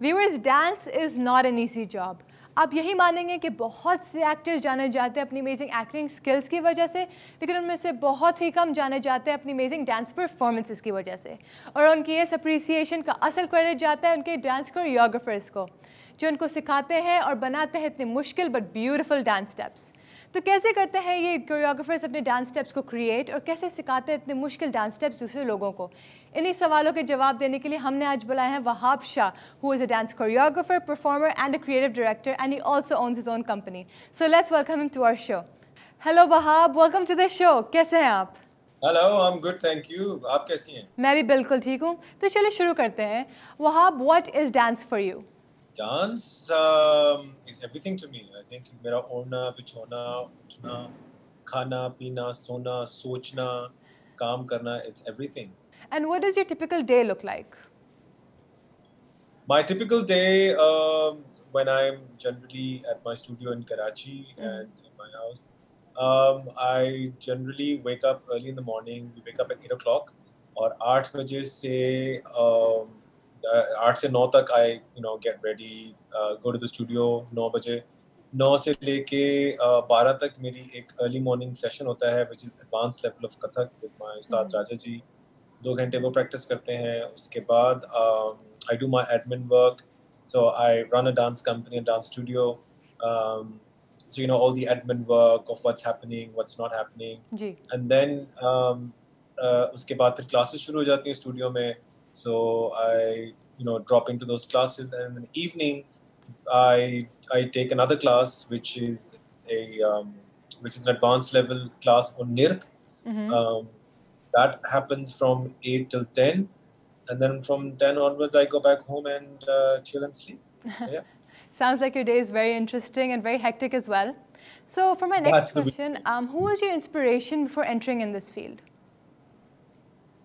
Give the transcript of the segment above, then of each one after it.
Viewers, dance is not an easy job. आप यही मानेंगे कि बहुत से एक्टर्स जाने जाते हैं अपनी अमेजिंग एक्टिंग स्किल्स की वजह से, लेकिन उनमें से बहुत ही कम जाने जाते हैं अपनी अमेजिंग डांस परफॉर्मेंसेस की वजह से। और उनकी इस अप्रिसिएशन का असल क्रेडिट जाता है उनके डांस कोरियोग्राफर्स को, जो उनको सिखाते हैं और बनाते हैं इतने मुश्किल बट ब्यूटीफुल डांस स्टेप्स। तो कैसे करते हैं ये कोरियोग्राफर्स अपने डांस स्टेप्स को क्रिएट, और कैसे सिखाते हैं इतने मुश्किल डांस स्टेप्स दूसरे लोगों को? इन्हीं सवालों के जवाब देने के लिए हमने आज बुलाया है Wahab Shah, who is a dance choreographer, performer and a creative director, and he also owns his own company. So let's welcome him to our show. Hello Wahab, welcome to the show. कैसे हैं आप? Hello, I am good, thank you. आप कैसी हैं? मैं भी बिल्कुल ठीक हूँ। तो चलिए शुरू करते हैं। Wahab, what is dance for you? Dance is everything to me. I think मेरा ओढ़ना, बिछोना, उठना, खाना, पीना, सोना, सोचना, काम करना, it's everything. And what does your typical day look like? My typical day, when I'm generally at my studio in Karachi and in my house, I generally wake up early in the morning. We wake up at 8 o'clock, और 8 बजे से 8 से 9 तक I get ready, go to the studio 9 बजे। 9 से लेके 12 तक मेरी एक अर्ली मॉर्निंग सेशन होता है, which is advanced level of Kathak with my उस्ताद राजा जी। 2 घंटे वो प्रैक्टिस करते हैं। उसके बाद I do my admin work, so I run a dance company, a dance studio. Um, so all the admin work of what's happening, what's not happening, ji. and then उसके बाद फिर classes शुरू हो जाती हैं स्टूडियो में। So I drop into those classes, and in the evening I take another class, which is an advanced level class on Nirth. Um, that happens from 8 till 10, and then from 10 onwards I go back home and chill and sleep. Yeah. Sounds like your day is very interesting and very hectic as well. So for my next That's the question, who was your inspiration before entering in this field?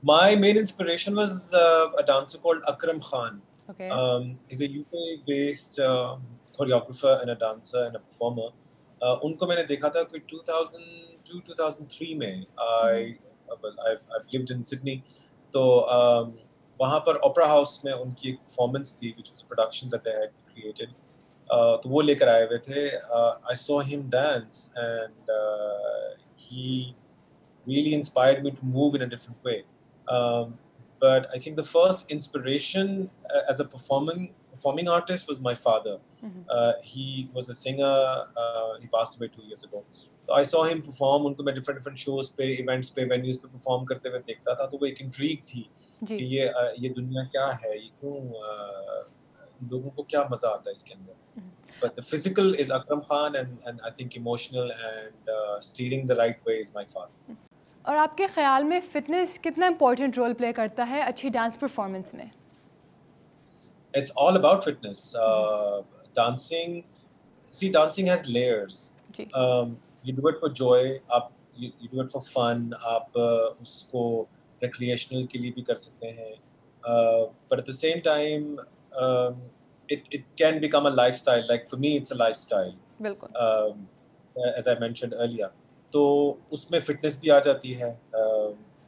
My main inspiration was a dancer called Akram Khan. Okay. He's a UK-based choreographer and a dancer and a performer. उनको मैंने देखा था कोई 2002-2003 में। I've lived in Sydney, तो वहाँ पर opera house में उनकी एक परफॉर्मेंस थी, which was a production that they had created. तो वो लेकर आए हुए थे। I saw him dance, and he really inspired me to move in a different way. But I think the first inspiration as a performing artist was my father. He was a singer. He passed away 2 years ago. So I saw him perform. उनको मैं different shows पे, events पे, venues पे perform करते हुए देखता था, तो वो एक intrigue थी कि ये दुनिया क्या है, ये क्यों, लोगों को क्या मजा आता है इसके अंदर। But the physical is Akram Khan, and I think emotional and steering the right way is my father. और आपके ख्याल में फिटनेस कितना इम्पोर्टेंट रोल प्ले करता है अच्छी डांस परफॉर्मेंस में? It's all about fitness. Dancing has layers. You do it for joy, you do it for fun, आप उसको recreational के लिए भी कर सकते हैं, but at the same time it can become a lifestyle. Like for me, it's a lifestyle. बिल्कुल। As I mentioned earlier, तो उसमें fitness भी आ जाती है,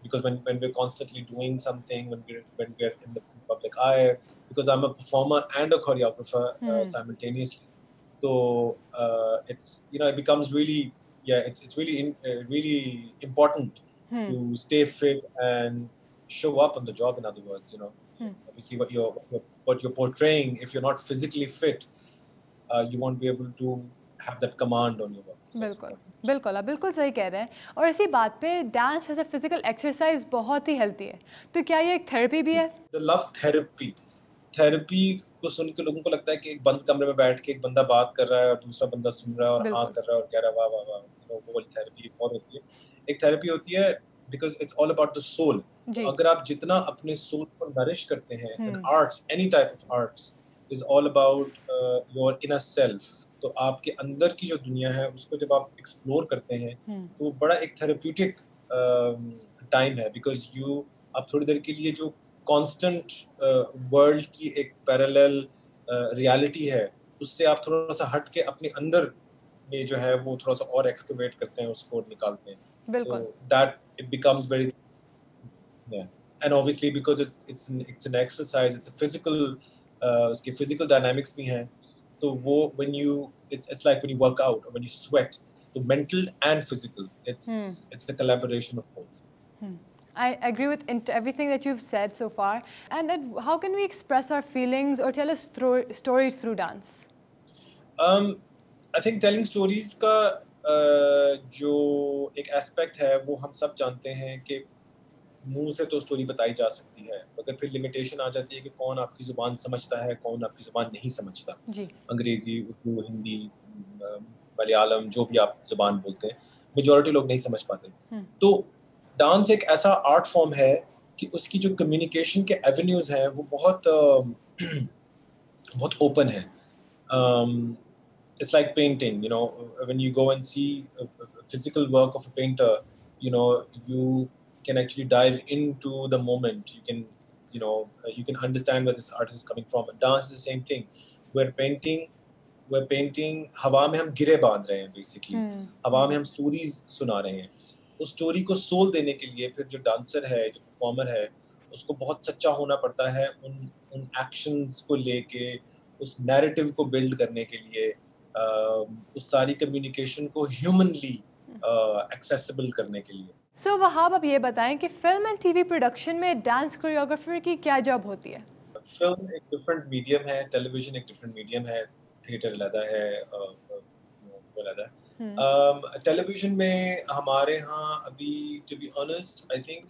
because when we're constantly doing something, when we're in the public eye, because I'm a performer and a choreographer simultaneously. So it's it becomes really, it's really important to stay fit and show up on the job. In other words, obviously what you're portraying, if you're not physically fit, you won't be able to have that command on your work. बिल्कुल बिल्कुल, आप बिल्कुल सही कह रहे हैं। और इसी बात पे dance as a physical exercise बहुत ही हेल्थी है, तो क्या ये एक थेरेपी भी है? The love थेरेपी को सुन के लोगों को लगता है कि एक बंद कमरे में बैठ के एक बंदा बात कर रहा है और दूसरा बंदा सुन रहा है और हाँ कर रहा है और कह रहा है वाह वाह वाह, वो वाली थेरेपी और होती है। एक थेरेपी होती है because it's all about the soul. तो अगर आप जितना अपने सोल को नरिश करते हैं, and arts, any type of arts is all about your inner self. तो आपके अंदर की जो दुनिया है उसको जब आप एक्सप्लोर करते हैं तो बड़ा एक थेरेप्यूटिक टाइम है, बिकॉज आप थोड़ी देर के लिए जो कांस्टेंट वर्ल्ड की एक पैरेलल रियलिटी है उससे आप थोड़ा सा हट के अपने अंदर में जो है वो थोड़ा सा और एक्सकवेट करते हैं, उसको निकालते हैं। बिल्कुल। So that it becomes very, and obviously because it's an exercise, it's a physical उसके फिजिकल डायनामिक्स भी हैं, तो वो when you it's like when you work out or when you sweat, तो mental and physical, it's the collaboration of both. I agree with everything that you've said so far. And how can we express our feelings or tell a stories through dance? I think telling stories का जो एक aspect है वो हम सब जानते हैं कि मुंह से तो स्टोरी बताई जा सकती है, मगर फिर लिमिटेशन आ जाती है कि कौन आपकी ज़ुबान समझता है, कौन आपकी ज़ुबान नहीं समझता। जी। अंग्रेज़ी, उर्दू, हिंदी, मलयालम, जो भी आप ज़ुबान बोलते हैं, मेजॉरिटी लोग नहीं समझ पाते। तो डांस एक ऐसा आर्ट फॉर्म है कि उसकी जो कम्युनिकेशन के एवेन्यूज़ हैं वो बहुत बहुत ओपन है। It's like painting, you know, when you go and see a physical work of a painter, you know, you can actually dive into the moment. You can, you know, you can understand where this artist is coming from. And dance is the same thing. We're painting हवा में हम गिरे बांध रहे हैं basically. हवा में हम stories सुना रहे हैं. उस story को soul देने के लिए फिर जो dancer है, जो performer है, उसको बहुत सच्चा होना पड़ता है उन actions को लेके, उस narrative को build करने के लिए, उस सारी कम्युनिकेशन को ह्यूमनली एक्सेसिबल करने के लिए। So वहाब आप ये बताएं कि फिल्म एंड टीवी प्रोडक्शन में डांस कोरियोग्राफर की क्या जॉब होती है? फिल्म एक डिफरेंट मीडियम है, टेलीविजन एक डिफरेंट मीडियम है, थिएटर अलग है, वो अलग है। टेलीविजन में हमारे यहाँ अभी to be honest I think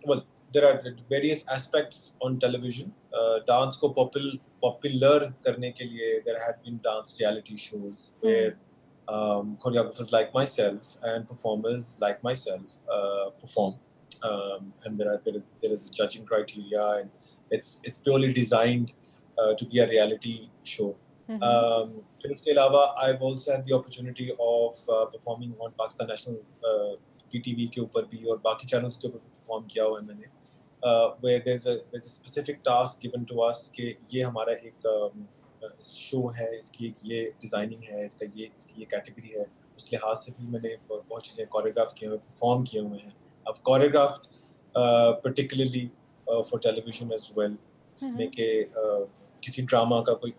well there are various aspects on television. Dance को popular करने के लिए there had been dance reality shows where choreographers like myself and performers like myself perform, and there is a judging criteria, and it's purely designed to be a reality show. फिर उसके अलावा I've also had the opportunity of performing on Pakistan National PTV के ऊपर भी और बाकी channels के ऊपर परफॉर्म किया हुआ है मैंने, where there's a specific task given to us कि ये हमारा एक शो है, इसकी ये डिज़ाइनिंग है, इसकी ये कैटेगरी है, उस लिहाज से भी मैंने बहुत चीज़ें कोरियोग्राफ किए हुए, परफॉर्म किए हुए हैं। I've choreographed particularly for television as well, जिसमें कि किसी ड्रामा का कोई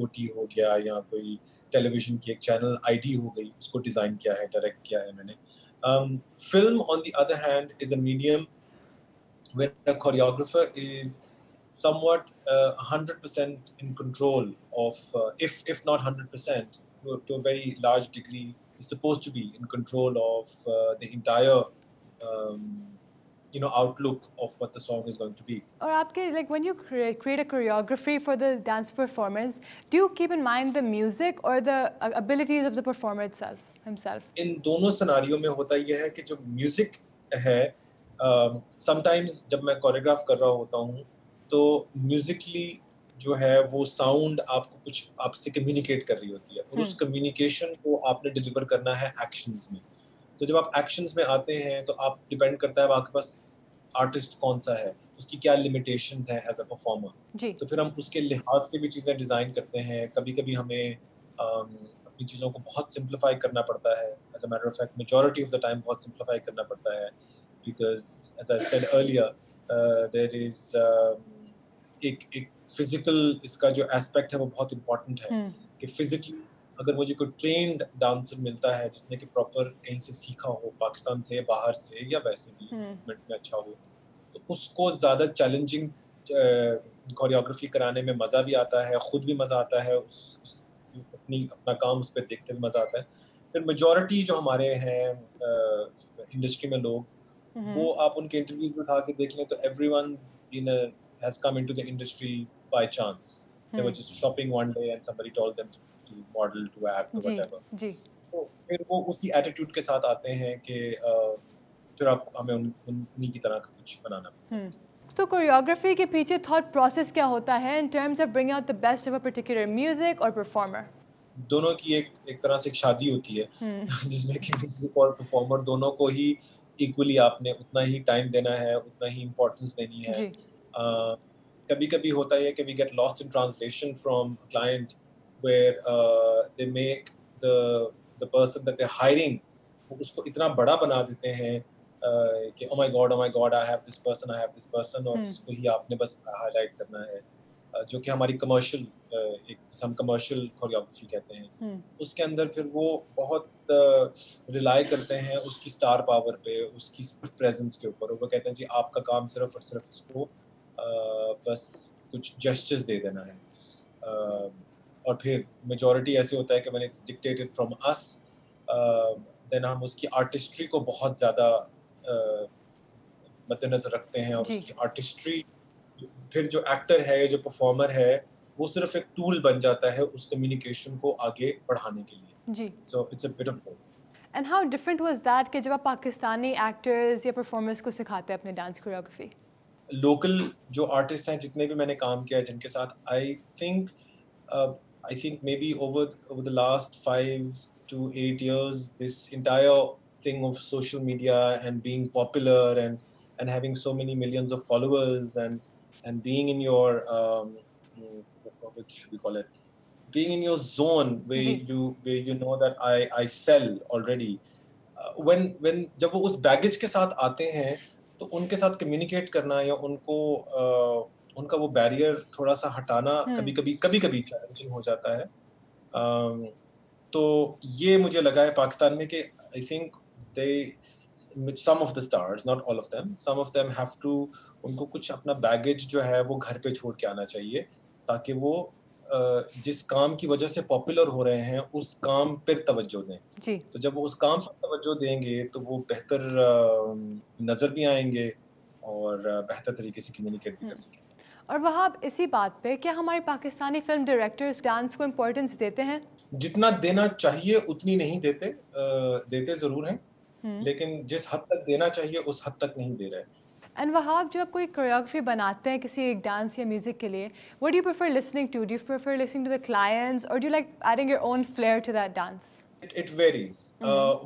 ओटी हो गया या कोई टेलीविजन की एक चैनल आईडी हो गई, उसको डिज़ाइन किया है, डायरेक्ट किया है मैंने। Film on the other hand is a medium where a choreographer is somewhat 100% in control of, if not 100%, to a very large degree, is supposed to be in control of the entire, outlook of what the song is going to be. और आपके like when you create a choreography for the dance performance, do you keep in mind the music or the abilities of the performer himself? इन दोनों सिनारियों में होता यह है कि जो music है, समटाइम्स जब मैं कोरियोग्राफ कर रहा होता हूँ तो म्यूजिकली जो है वो साउंड आपको कुछ आपसे कम्युनिकेट कर रही होती है, और उस कम्युनिकेशन को आपने डिलीवर करना है एक्शंस में। तो जब आप एक्शंस में आते हैं तो आप डिपेंड करता है आपके पास आर्टिस्ट कौन सा है, उसकी क्या लिमिटेशंस हैं एज अ परफॉर्मर। तो फिर हम उसके लिहाज से भी चीज़ें डिज़ाइन करते हैं। कभी कभी हमें अपनी चीज़ों को बहुत सिंप्लीफाई करना पड़ता है। As a matter of fact majority of the time बहुत सिंप्लीफाई करना पड़ता है, because as I said earlier there is एक फिजिकल इसका जो एस्पेक्ट है वो बहुत इम्पोर्टेंट है कि फिजिकली अगर मुझे कोई ट्रेंड डांसर मिलता है जिसने कि प्रॉपर कहीं से सीखा हो, पाकिस्तान से, बाहर से, या वैसे भी मूवमेंट में अच्छा हो, तो उसको ज़्यादा चैलेंजिंग कोरियोग्राफी कराने में मज़ा भी आता है, ख़ुद भी मज़ा आता है, अपना काम उस पर देखते हुए मज़ा आता है। फिर मेजॉरिटी जो हमारे हैं इंडस्ट्री में लोग, वो आप उनके इंटरव्यूज में उठा के देख लें तो everyone's has come into the industry by chance. They were just shopping one day and somebody told them to model, to act, or whatever. तो फिर वो उसी एटीट्यूड के साथ आते हैं कि फिर आप हमें उन्हीं की तरह का कुछ बनाना पड़ता। तो कोरियोग्राफी के पीछे थॉट प्रोसेस क्या होता है in terms of bringing out the best of a particular music or performer? दोनों की एक तरह से एक शादी होती है जिसमें कि म्यूजिक और परफॉर्मर दोनों को ही इक्वली आपने उतना ही टाइम देना है, उतना ही इम्पोर्टेंस देनी है। कभी-कभी होता है कि we get lost in translation from a client where they make the person that they're hiring, उसको इतना बड़ा बना देते हैं कि oh my God I have this person और इसको ही आपने बस हाईलाइट करना है, जो कि हमारी कमर्शियल एक हम कमर्शियल कोरियोग्राफी कहते हैं। उसके अंदर फिर वो बहुत रिलाई करते हैं उसकी स्टार पावर पे, उसकी सिर्फ प्रेजेंस के ऊपर। वो कहते हैं जी आपका काम सिर्फ और सिर्फ इसको बस कुछ जेस्चर्स दे देना है। और फिर मेजॉरिटी ऐसे होता है कि when it's dictated from us, then हम उसकी आर्टिस्ट्री को बहुत ज़्यादा मद्देनजर रखते हैं, और जी उसकी आर्टिस्ट्री फिर जो एक्टर है, जो परफॉर्मर है, वो सिर्फ एक टूल बन जाता है उस कम्युनिकेशन को आगे बढ़ाने के लिए। जी। So it's a bit of both. And how different was that कि जब आप पाकिस्तानी एक्टर्स या परफॉर्मर्स को सिखाते हैं अपने डांस कोरियोग्राफी? लोकल जो आर्टिस्ट हैं जितने भी मैंने काम किया है जिनके साथ, I think may be over the last 5 to 8 years, this entire thing of social media and being popular and having so many millions of followers and being in your what should we call it, being in your zone जी where you know that I sell already. When जब वो उस baggage के साथ आते हैं तो उनके साथ कम्युनिकेट करना या उनका वो बैरियर थोड़ा सा हटाना कभी कभी चैलेंजिंग हो जाता है। तो ये मुझे लगा है पाकिस्तान में कि I think they some of the stars, not all of them, some of them have to, उनको कुछ अपना बैगेज जो है वो घर पे छोड़ के आना चाहिए, ताकि वो जिस काम की वजह से पॉपुलर हो रहे हैं उस काम पर तवज्जो दें। जी। तो जब वो उस काम पर तवज्जो देंगे तो वो बेहतर नज़र भी आएंगे और बेहतर तरीके से कम्युनिकेट भी कर सकेंगे। और वहाँ आप इसी बात पे क्या हमारे पाकिस्तानी फिल्म डायरेक्टर्स डांस को इम्पोर्टेंस देते हैं? जितना देना चाहिए उतनी नहीं देते, देते ज़रूर हैं, लेकिन जिस हद तक देना चाहिए उस हद तक नहीं दे रहे। एंड वहाँ जब आप कोई कोरियोग्राफी बनाते हैं किसी एक डांस या म्यूजिक के लिए, what do you prefer listening to? Do you prefer listening to the clients और do you like adding your own flair to that dance? It varies.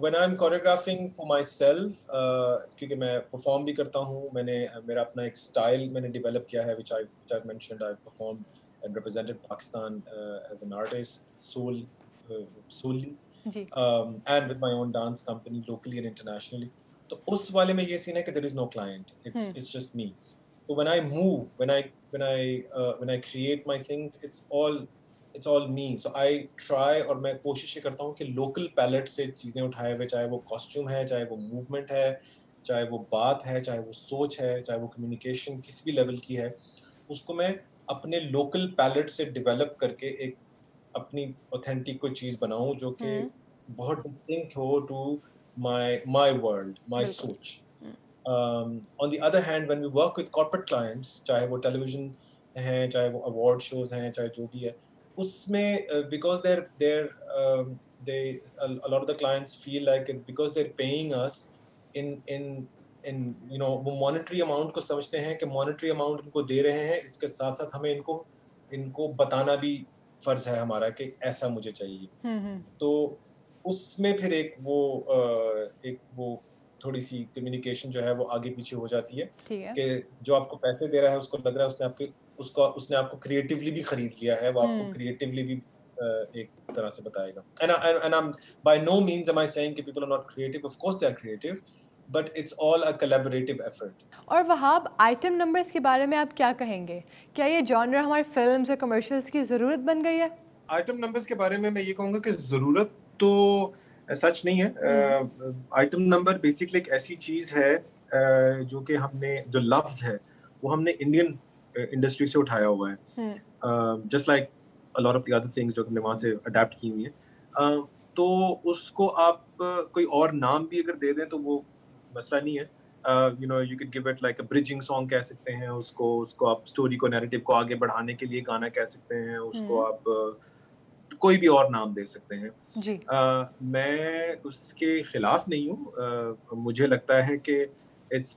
When I'm choreographing for myself, क्योंकि मैं perform भी करता हूँ, मैंने मेरा अपना एक style मैंने develop किया है, which I've mentioned. I've performed and represented Pakistan as an artist solely, ji and with my own dance company locally and internationally. तो उस वाले में ये सीन है कि there is no client. It's just me. So when I move, when I create my things, it's all me. So I try, और मैं कोशिश ये करता हूँ कि लोकल पैलेट से चीज़ें उठाए हुए, चाहे वो कॉस्ट्यूम है, चाहे वो मूवमेंट है, चाहे वो बात है, चाहे वो सोच है, चाहे वो कम्युनिकेशन किसी भी लेवल की है, उसको मैं अपने लोकल पैलेट से डेवलप करके एक अपनी ऑथेंटिक कोई चीज़ बनाऊँ जो कि बहुत डिस्टिंक्ट हो टू my world, my सोच। On the other hand, when we work with corporate clients, चाहे वो टेलीविजन हैं, चाहे वो अवार्ड शोज हैं, चाहे जो भी है, उसमें because they a lot of the clients feel like it, because they're paying us in you know, वो monetary amount को समझते हैं कि monetary amount इनको दे रहे हैं, इसके साथ साथ हमें इनको बताना भी फर्ज है हमारा कि ऐसा मुझे चाहिए। तो उसमें फिर एक वो थोड़ी सी कम्युनिकेशन जो है वो आगे पीछे हो जाती है कि जो आपको पैसे दे रहा है उसको लग रहा है उसने आपको क्रिएटिवली भी खरीद लिया है, वो आपको क्रिएटिवली भी एक तरह से बताएगा। and I'm by no means am I saying कि people are not creative, of course they are creative, but it's all a collaborative effort. और वहाब आइटम नंबर्स के बारे में आप क्या कहेंगे? क्या ये जॉनर हमारे फिल्म्स और कमर्शियल्स की ज़रूरत बन गई है? आइटम नंबर्स के बारे में मैं ये कहूँगा कि ज़रूरत तो सच नहीं है। आइटम नंबर बेसिकली एक ऐसी चीज़ है जो कि जो लफ्ज़ है वो हमने इंडियन इंडस्ट्री से उठाया हुआ है, just like a lot of the other things जो हमने वहाँ से अडेप्ट की हुई है। तो उसको आप कोई और नाम भी अगर दे दें तो वो मसला नहीं है। You know, you could give it like a bridging song कह सकते हैं उसको आप स्टोरी को, नैरेटिव को आगे बढ़ाने के लिए गाना कह सकते हैं उसको, आप कोई भी और नाम दे सकते हैं जी। मैं उसके खिलाफ नहीं हूँ। मुझे लगता है कि इट्स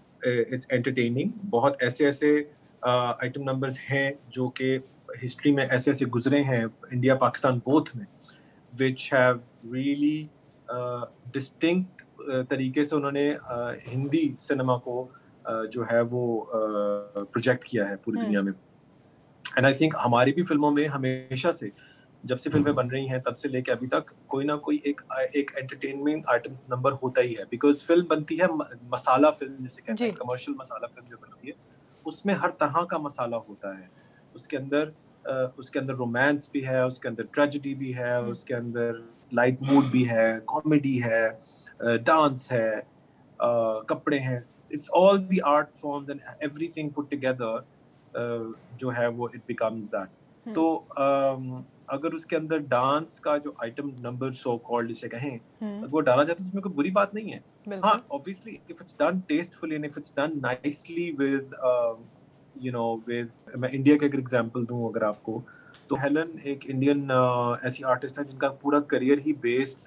एंटरटेनिंग। बहुत ऐसे आइटम नंबर्स हैं जो कि हिस्ट्री में ऐसे गुजरे हैं, इंडिया पाकिस्तान बोथ में, विच हैव रियली डिस्टिंक्ट तरीके से उन्होंने हिंदी सिनेमा को जो है वो प्रोजेक्ट किया है पूरी दुनिया में। एंड आई थिंक हमारी भी फिल्मों में हमेशा से जब से फिल्में बन रही हैं तब से लेके अभी तक कोई ना कोई एक एंटरटेनमेंट आइटम नंबर होता ही है, बिकॉज फिल्म बनती है मसाला फिल्म जिसे कहते हैं, कमर्शियल मसाला फिल्म जो बनती है उसमें हर तरह का मसाला होता है। उसके अंदर रोमांस भी है, उसके अंदर ट्रेजेडी भी है, उसके अंदर लाइट मूड भी है, कॉमेडी है, डांस है, कपड़े हैं, it's all the art forms and everything put together जो है वो इट बिकम्स दैट। तो अगर उसके अंदर डांस का जो आइटम नंबर सो कॉल्ड जिसे कहें, अगर वो डाला जाए तो उसमें कोई बुरी बात नहीं है। हाँ, obviously if it's done tastefully and if it's done nicely with मैं इंडिया का एक एग्जांपल दूं अगर आपको, तो हेलन एक इंडियन ऐसी आर्टिस्ट है जिनका पूरा करियर ही बेस्ड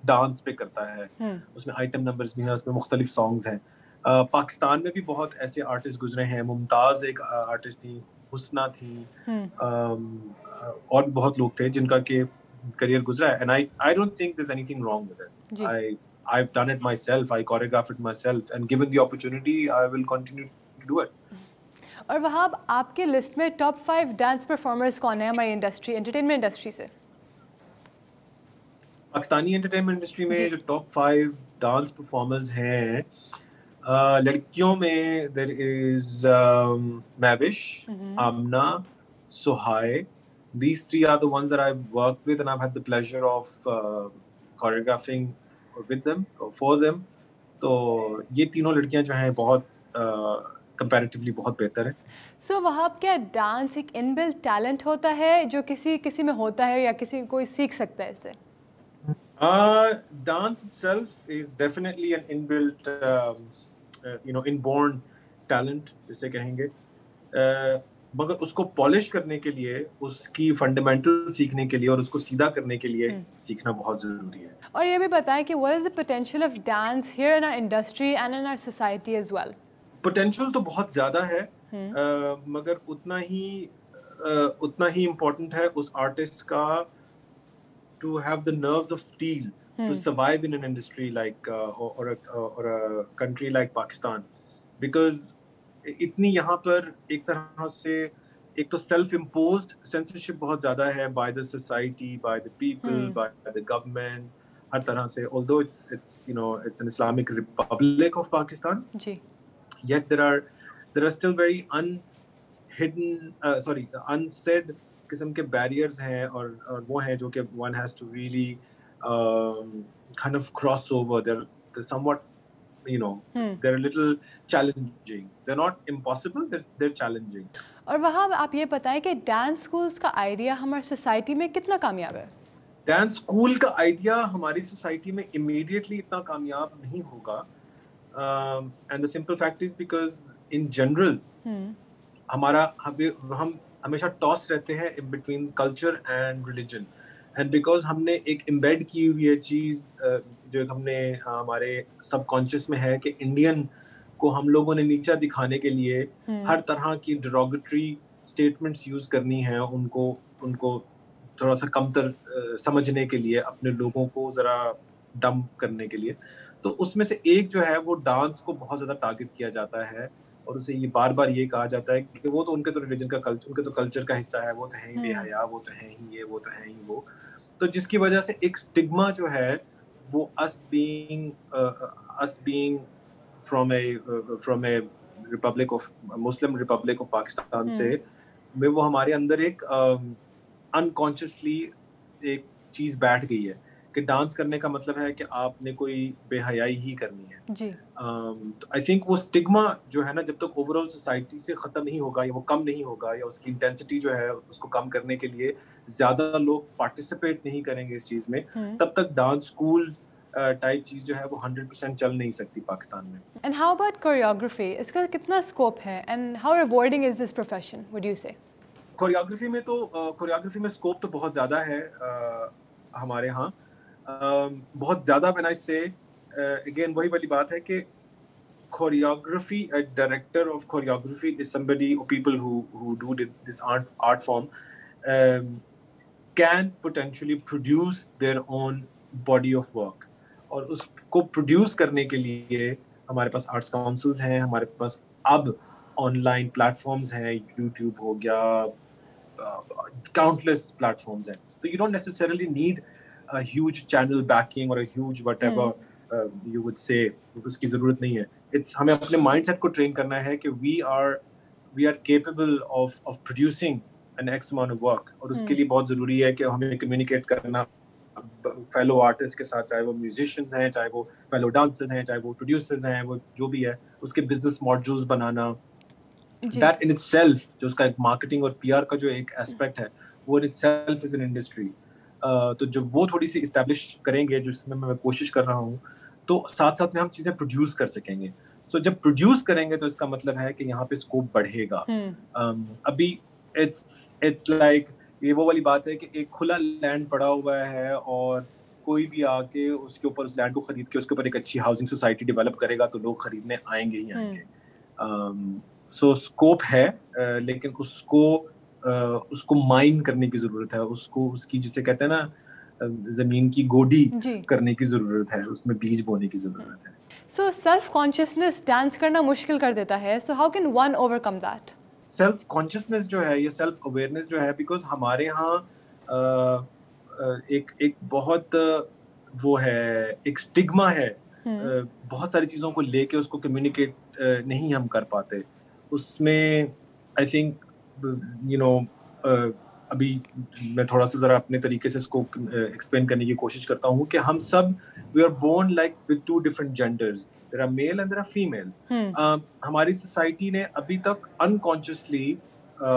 डांस पे करता है। उसमें आइटम नंबर्स भी हैं, उसमें मुख्तलिफ सॉन्ग्स हैं। पाकिस्तान में भी बहुत ऐसे आर्टिस्ट गुजरे हैं। मुमताज एक आर्टिस्ट थी, हुस्ना थी, और भी बहुत लोग थे जिनका के करियर गुजरा है। And I don't think there is anything wrong with it. I've done it myself, I choreograph it myself, and given the opportunity I will continue to do it. और वहाँ आपके लिस्ट में टॉप 5 डांस परफॉर्मर्स कौन है हमारी industry, entertainment industry से? Pakistani entertainment industry में जो टॉप 5 डांस परफॉर्मर्स हैं, लड़कियों में there is Mavish, Aamna, Suhay. These three are the ones that I've worked with and I've had the pleasure of choreographing with them, for them. तो ये तीनों लड़कियां जो हैं बहुत कंपैरेटिवली बहुत बेहतर है। So वहाँ क्या डांस एक इनबिल्ट टैलेंट होता है जो किसी में होता है या कोई सीख सकता है इसे? Dance itself is definitely an inbuilt, inborn talent जिसे कहेंगे, मगर उसको पॉलिश करने के लिए, उसकी फंडामेंटल सीखने के लिए और उसको सीधा करने के लिए सीखना बहुत जरूरी है। और ये भी बताएं कि what is the potential of dance here in our industry and in our society as well? Potential तो बहुत ज्यादा है, मगर उतना ही इम्पोर्टेंट है उस आर्टिस्ट का to have the nerves of steel to survive in an industry like or a country like Pakistan, because इतनी यहाँ पर एक तरह से एक तो self imposed censorship बहुत ज़्यादा है by the society, by the people, by the government, हर तरह से, although it's an Islamic Republic of Pakistan, yet there are still very unsaid किस्म के barriers हैं और वो हैं जो कि one has to really kind of cross over. They're somewhat, they're a little challenging. They're not impossible, they're challenging. और वहाँ आप ये बताएं कि डांस स्कूल्स का आइडिया हमारी सोसाइटी में कितना कामयाब है? डांस स्कूल का आइडिया हमारी सोसाइटी में इमीडिएटली इतना कामयाब नहीं होगा, and the simple fact is because in general हम हमेशा टॉस रहते हैं in between culture and religion, and because हमने एक एम्बेड की हुई है चीज़ जो हमने हमारे सबकॉन्शियस में है कि इंडियन को हम लोगों ने नीचा दिखाने के लिए हर तरह की डिरोगेटरी स्टेटमेंट्स यूज करनी है, उनको थोड़ा सा कमतर समझने के लिए, अपने लोगों को जरा डम करने के लिए। तो उसमें से एक जो है वो डांस को बहुत ज्यादा टारगेट किया जाता है और उसे ये बार बार ये कहा जाता है कि वो तो उनके तो रिलीजन का कल्चर, उनके तो कल्चर का हिस्सा है, वो तो है ही बेहया, वो तो है ही ये, वो तो है ही वो। तो जिसकी वजह से एक स्टिग्मा जो है वो us being from a republic of Muslim Republic of Pakistan से में वो हमारे अंदर एक अनकॉन्शियसली एक चीज बैठ गई है कि डांस करने का मतलब है कि आपने कोई बेहयाई ही करनी है जी। तो आई थिंक वो स्टिग्मा जो है ना, जब तक ओवरऑल सोसाइटी से खत्म नहीं होगा या वो कम नहीं होगा या उसकी इंटेंसिटी जो है उसको कम करने के लिए ज्यादा लोग पार्टिसिपेट नहीं करेंगे इस चीज में, तब तक डांस स्कूल टाइप चीज जो है वो 100% चल नहीं सकती पाकिस्तान में। एंड हाउ अबाउट कोरियोग्राफी, इसका कितना स्कोप है and how rewarding is this profession, would you से? कोरियोग्राफी में स्कोप तो बहुत ज्यादा है हमारे यहाँ, बहुत ज्यादा। व्हेन आई से अगेन वही वाली बात है कि choreography, a director of choreography is somebody or people who do this art form can potentially produce their own body of work, और उसको प्रोड्यूस करने के लिए हमारे पास आर्ट्स काउंसिल्स हैं, हमारे पास अब ऑनलाइन प्लेटफॉर्म्स हैं, यूट्यूब हो गया, countless platforms हैं, तो you don't necessarily need a huge channel backing or a huge whatever you would say, उसकी ज़रूरत नहीं है. It's हमें अपने mindset को train करना है कि we are capable of producing an X amount of work, और उसके लिए बहुत ज़रूरी है कि हमें communicate करना फेलो आर्टिस्ट के साथ, चाहे वो म्यूजिशियंस हैं, चाहे वो फेलो डांसर्स हैं, चाहे वो प्रोड्यूसर्स हैं, वो जो भी है, उसके business modules banana, that in itself, जो उसका एक मार्केटिंग और पीआर का जो एक एस्पेक्ट है, वो in itself is an industry. तो जब वो थोड़ी सी इस्टेब्लिश करेंगे, जिसमें मैं कोशिश कर रहा हूँ, तो साथ साथ में हम चीजें प्रोड्यूस कर सकेंगे. सो जब प्रोड्यूस करेंगे तो इसका मतलब है कि यहाँ पे स्कोप बढ़ेगा. अभी इट्स लाइक ये वो वाली बात है कि एक खुला लैंड पड़ा हुआ है और कोई भी आके उसके ऊपर उस लैंड को खरीद के उसके ऊपर एक अच्छी हाउसिंग सोसाइटी डेवलप करेगा तो लोग खरीदने आएंगे ही आएंगे. सो स्कोप है, लेकिन उसको माइन करने की जरूरत है, उसको उसकी जिसे कहते हैं ना जमीन की गोडी करने की जरूरत है, उसमें बीज बोने की जरूरत है. सो सेल्फ कॉन्शियसनेस डांस करना मुश्किल कर देता है, so how can one overcome that? Self consciousness जो है, ये सेल्फ अवेयरनेस जो है, बिकॉज हमारे यहाँ एक बहुत वो है, एक स्टिग्मा है, बहुत सारी चीज़ों को लेके उसको कम्युनिकेट नहीं हम कर पाते. उसमें आई थिंक अभी मैं थोड़ा सा ज़रा अपने तरीके से इसको एक्सप्लेन करने की कोशिश करता हूँ कि हम सब we are born like with two different genders, there are male and there are female. हमारी सोसाइटी ने अभी तक अनकॉन्शियसली,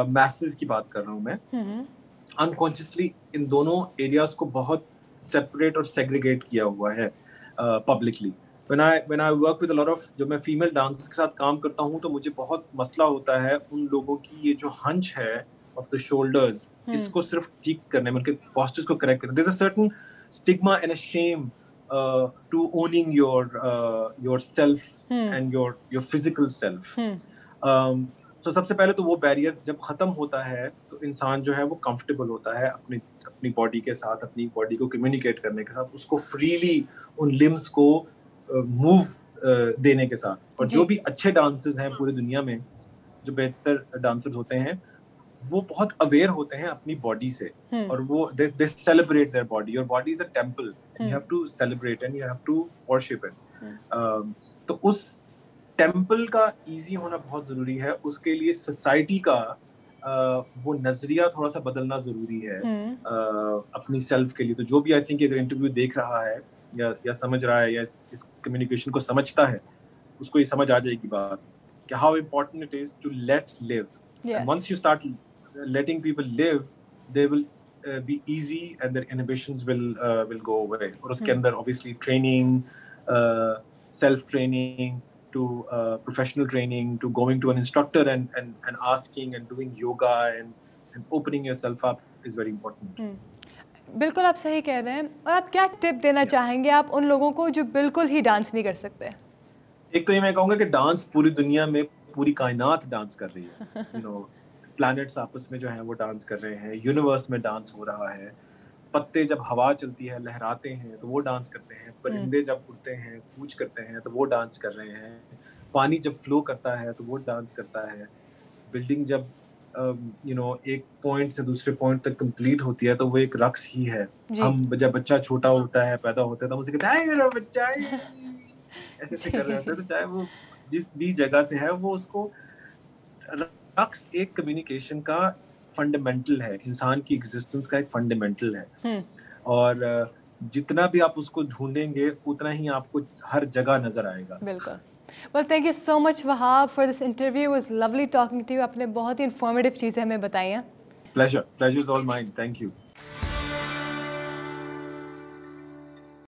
मैसेज की बात कर रहा हूँ मैं, अनकॉन्शियसली इन दोनों एरियाज को बहुत सेपरेट और सेग्रीगेट किया हुआ है publicly. when I work with a lot of, जो मैं फीमेल डांसर्स के साथ काम करता हूँ, तो मुझे बहुत मसला होता है उन लोगों की ये जो हंच है of the shoulders, इसको सिर्फ ठीक करने में, उनके postures को correct करने. There's a certain stigma and a shame to owning your self and your physical self. So सबसे पहले तो वो बैरियर जब खत्म होता है तो इंसान जो है वो कंफर्टेबल होता है अपनी बॉडी के साथ, अपनी बॉडी को कम्युनिकेट करने के साथ, उसको फ्रीली उन लिम्स को मूव देने के साथ. और जो भी अच्छे डांसर्स हैं पूरी दुनिया में, जो बेहतर डांसर्स होते हैं, वो बहुत अवेयर होते हैं अपनी बॉडी से, और वो they celebrate their body. Your body is a temple and you have to celebrate and you have to worship it. तो उस टेम्पल का इजी होना बहुत जरूरी है. उसके लिए सोसाइटी का वो नजरिया थोड़ा सा बदलना जरूरी है अपनी सेल्फ के लिए. तो जो भी आई थिंक अगर इंटरव्यू देख रहा है या समझ रहा है या इस कम्युनिकेशन को समझता है, उसको ये समझ आ जाएगी बात कि how important it is to let live. Once you start letting people live, they will be easy and their inhibitions will go away. और उसके अंदर obviously training, self training, to professional training, to going to an instructor and asking and doing yoga and opening yourself up is very important. बिल्कुल आप सही कह रहे हैं. और आप क्या टिप देना चाहेंगे आप उन लोगों को जो बिल्कुल ही डांस नहीं कर सकते? एक तो ये मैं कहूँगा कि डांस पूरी दुनिया में, पूरी कायनात डांस कर रही है. प्लैनेट्स आपस में जो है वो डांस कर रहे हैं, यूनिवर्स में डांस हो रहा है. पत्ते जब हवा चलती है लहराते हैं तो वो डांस करते हैं. परिंदे जब उड़ते हैं, कूच करते हैं, तो वो डांस कर रहे हैं. पानी जब फ्लो करता है तो वो डांस करता है. बिल्डिंग जब एक पॉइंट से दूसरे पॉइंट तक कंप्लीट होती है तो वो एक रक्स ही है. हम जब बच्चा छोटा होता है, पैदा होता है, तो हम उसे कहते हैं मेरा बच्चा ऐसे कर रहे होते हैं. तो चाहे वो जिस भी जगह से है, वो उसको रक्स एक कम्युनिकेशन का फंडामेंटल है, इंसान की एग्जिस्टेंस का एक फंडामेंटल है. और जितना भी आप उसको ढूंढेंगे उतना ही आपको हर जगह नजर आएगा. बिल्कुल. Well, thank you so much, Wahab, for this interview. It was lovely talking to you. आपने बहुत ही informative चीजें हमें बताई हैं. Pleasure is all mine. Thank you.